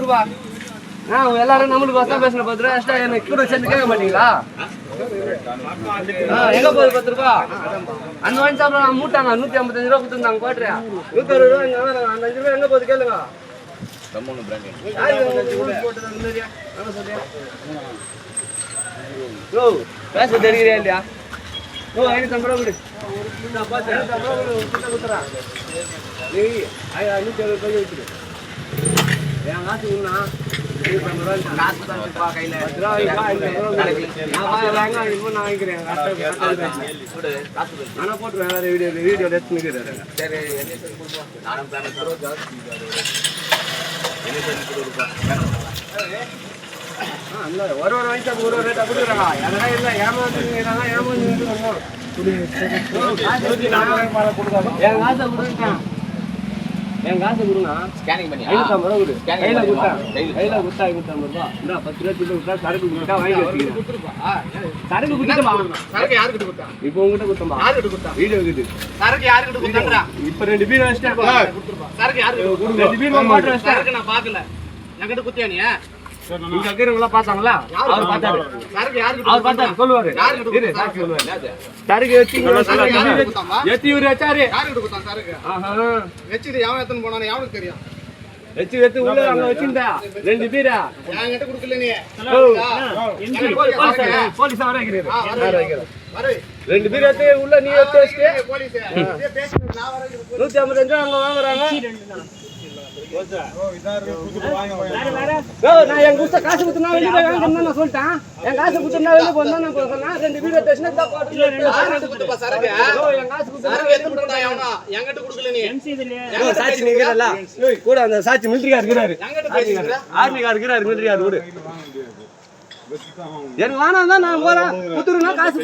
ரூபா எல்லாரும் நம்மளுக்கு வசா பேசின 10 ரூபா எக்ஸ்ட்ரா எனக்கு கூட சேர்ந்து கேட்க மாட்டீங்களா? எங்க போகுது 10 ரூபா? அந்த வாங்கி சாப்பிட மூட்டாங்க 155 ரூபா கொடுத்துருந்தாங்க போட்டுறியா 160 ரூபா இங்க அந்த 5 ரூபா எங்க போகுது கேளுங்க. பேச தெரியுறியா இல்லையா? 550 ரூபா கொடு. 550 ரூபா கொடுத்துறா. 170 ரூபாய் வச்சுரு. என் காசு உண்ணா கையில நான் வாங்கிக்கிறேன். ஆனா போட்டுருவேன் வீடியோ எடுத்துக்கிறேன். ஒரு வாங்கி ஒரு ரேட்டா கொடுக்குறாங்க. அதெல்லாம் இல்லை ஏமாந்து என் காசை கொடுத்துட்டேன். என் காசை கொடுங்க. ஸ்கேனிங் பண்ணி 550 ரூபா கொடு. கையில கொடுத்தா 550 ரூபா. இந்த 10 ரூபா கிட்ட கொடுத்தா சரக்கு கொடுத்தா வாங்கி வச்சுக்கிறேன். சரக்கு கொடுத்தா சரக்கு யாருக்கிட்ட கொடுத்தா? இப்போ உங்ககிட்ட கொடுத்தா யாருக்கிட்ட கொடுத்தா? வீடியோ கிட்ட சரக்கு யாருக்கிட்ட கொடுத்தாங்கடா? இப்போ 2 பீர் வச்சிட்டேன். சரக்கு யாருக்கு கொடுத்தா? 2 பீர் மாட்டற சரக்கு நான் பார்க்கல. என்கிட்ட குத்தியா நீ? இங்க இருக்கறவங்க பார்த்தாங்களா? அவர் பார்த்தாரு. சரக்கு யாருக்கு அவர் பார்த்தாரு சொல்லுவாரு. யாருக்கு கொடுத்தா? சரக்கு சொல்லுவாரு. சரக்கு ஏத்திங்க ஏத்தி ஒரு அச்சாரி யாருக்கு கொடுத்தா சரக்கு? வெச்சிட்டு யாவன் எத்தனை போனானே யாருக்கு தெரியும்? வெச்சு உள்ள அங்க வச்சிருந்தா 2 பீரா என்கிட்ட கொடுக்கல நீ. போலீஸ் வரேங்கறாரு. வர 2 பீர் ஏத்தி உள்ள நீ ஏத்தி வச்சிட்டு போலீஸ் பேசி நான் வரேன். 155 அங்க வாங்குறாங்க. நான் என் குஸ்த காசு கொடுத்தா வெளியே வாங்கணும்னு நான் சொல்லிட்டேன். என் காசு கொடுத்தா வெளியே போனா நான் சொன்னேன் 2 வீடியோ டெஸ்ட்ல தான் போட்டு கொடுத்தா சரக்கு. என் காசு கொடுத்தா எத்தனை போடா எவனா என்கிட்ட கொடுக்கல நீ. எம்சி இதுல சாட்சி நிக்கறல கூட அந்த சாட்சி மிலிட்டரியா இருக்காரு. என்கிட்ட பேசிக்கற ஆர்மி கார் இருக்காரு மிலிட்டரியா கூட. எனக்கு வேணாம் தான் நான் போறேன். குத்துறேன்னா காசு